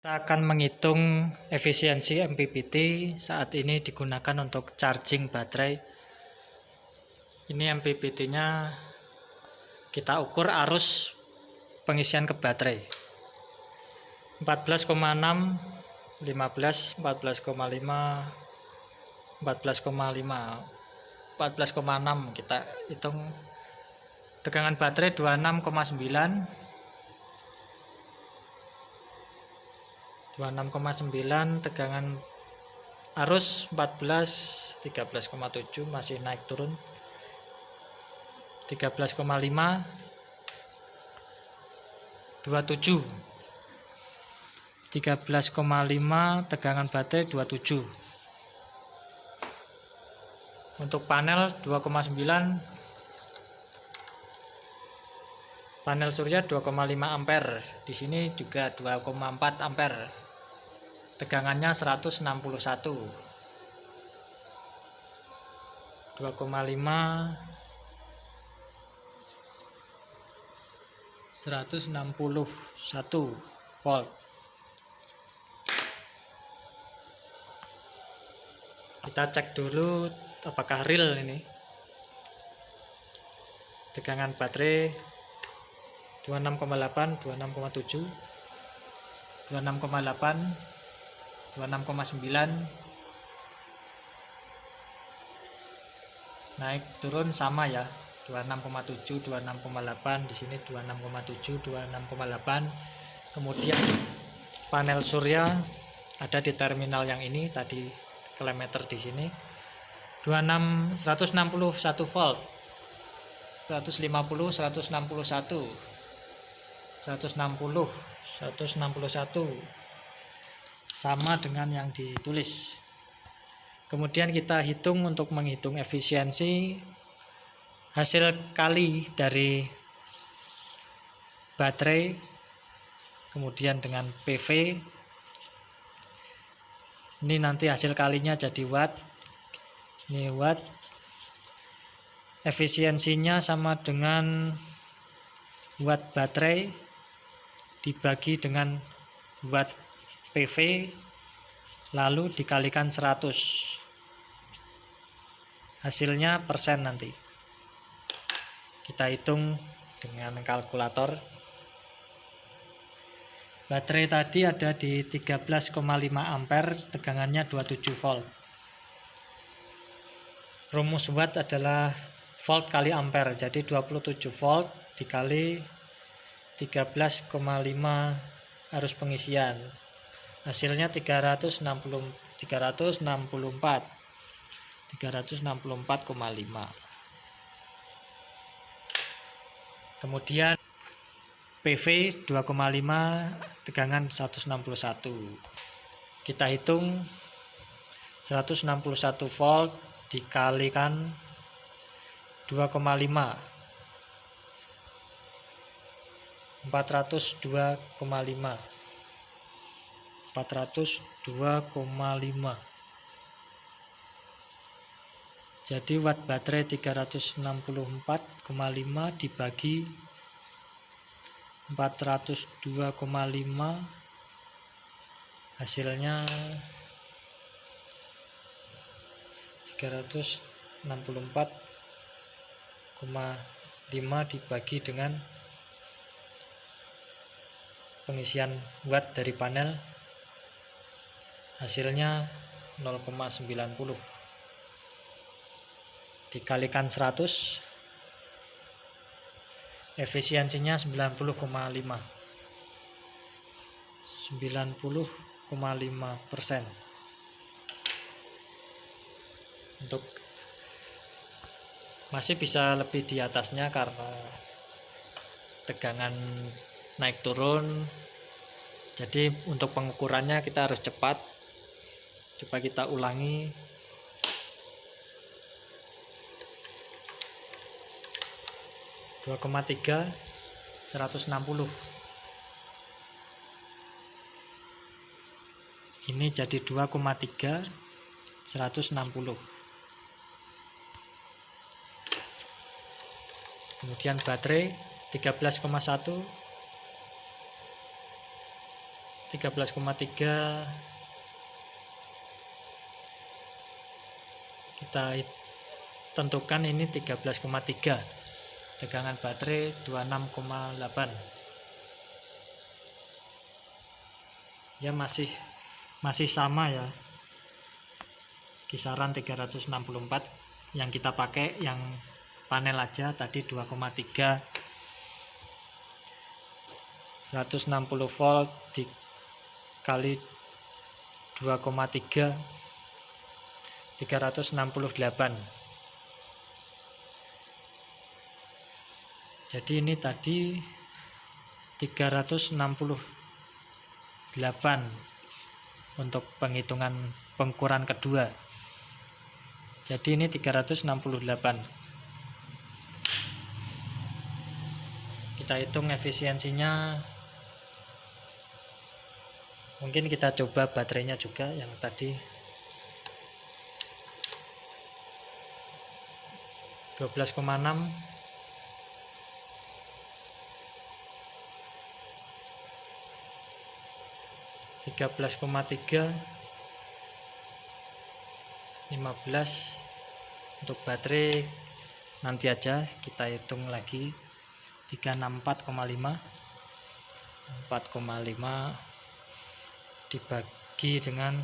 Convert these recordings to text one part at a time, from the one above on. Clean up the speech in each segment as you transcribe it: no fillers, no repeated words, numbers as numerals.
Kita akan menghitung efisiensi MPPT saat ini digunakan untuk charging baterai. Ini MPPT-nya kita ukur arus pengisian ke baterai. 14,6, 15, 14,5, 14,5, 14,6 kita hitung. Tegangan baterai 26,9, 26,9, tegangan arus 14, 13,7, masih naik turun. 13,5, 27, 13,5, tegangan baterai 27. Untuk panel 2,9, panel surya 2,5 ampere. Di sini juga 2,4 ampere. Tegangannya 161. 2,5, 161 volt. Kita cek dulu apakah real ini. Tegangan baterai 26,8, 26,7, 26,8, 26,9. Naik turun sama ya. 26,7, 26,8, di sini 26,7, 26,8. Kemudian panel surya ada di terminal yang ini tadi, kilometer di sini 161 volt, 150, 161, 160, 161 sama dengan yang ditulis. Kemudian kita hitung untuk menghitung efisiensi hasil kali dari baterai, kemudian dengan PV. Ini nanti hasil kalinya jadi watt. Ini watt. Efisiensinya sama dengan watt baterai dibagi dengan watt PV lalu dikalikan 100. Hasilnya persen nanti. Kita hitung dengan kalkulator. Baterai tadi ada di 13,5 ampere, tegangannya 27 volt. Rumus watt adalah volt kali ampere, jadi 27 volt dikali 13,5 arus pengisian. Hasilnya 364,5. Kemudian PV 2,5, tegangan 161. Kita hitung 161 volt dikalikan 2,5, 402,5, 402,5. Jadi watt baterai 364,5 dibagi 402,5, hasilnya 364,5 dibagi dengan pengisian watt dari panel, hasilnya 0,90 dikalikan 100, efisiensinya 90,5%. Untuk masih bisa lebih di atasnya karena tegangan naik turun. Jadi untuk pengukurannya kita harus cepat. Coba kita ulangi. 2,3, 160. Ini jadi 2,3, 160. Kemudian baterai 13,1, 13,3 kita tentukan ini 13,3, tegangan baterai 26,8 ya, masih sama ya, kisaran 364. Yang kita pakai yang panel aja tadi 2,3, 160 volt dikali 2,3, 368. Jadi ini tadi 368 untuk penghitungan pengukuran kedua. Jadi ini 368. Kita hitung efisiensinya. Mungkin kita coba baterainya juga yang tadi 12,6, 13,3, 15. Untuk baterai nanti aja kita hitung lagi. 364,5, 4,5 dibagi dengan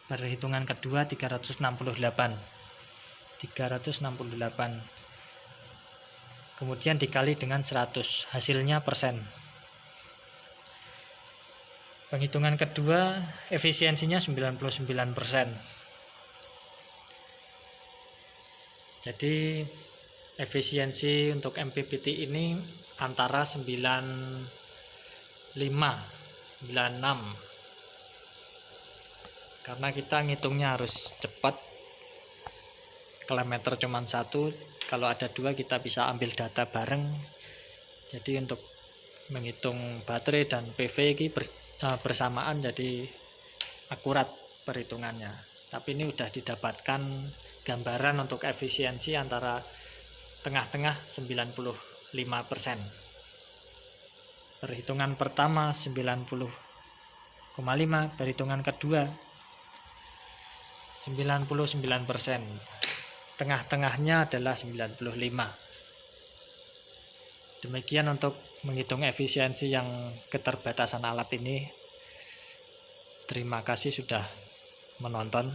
perhitungan kedua 368, kemudian dikali dengan 100, hasilnya persen. Penghitungan kedua efisiensinya 99%. Jadi efisiensi untuk MPPT ini antara 95, 96, karena kita ngitungnya harus cepat. Kilometer cuma 1, kalau ada 2 kita bisa ambil data bareng. Jadi untuk menghitung baterai dan PV ini bersamaan, jadi akurat perhitungannya. Tapi ini udah didapatkan gambaran untuk efisiensi antara tengah-tengah 95%. Perhitungan pertama 90,5, perhitungan kedua 99%. Tengah-tengahnya adalah 95. Demikian untuk menghitung efisiensi yang keterbatasan alat ini. Terima kasih sudah menonton.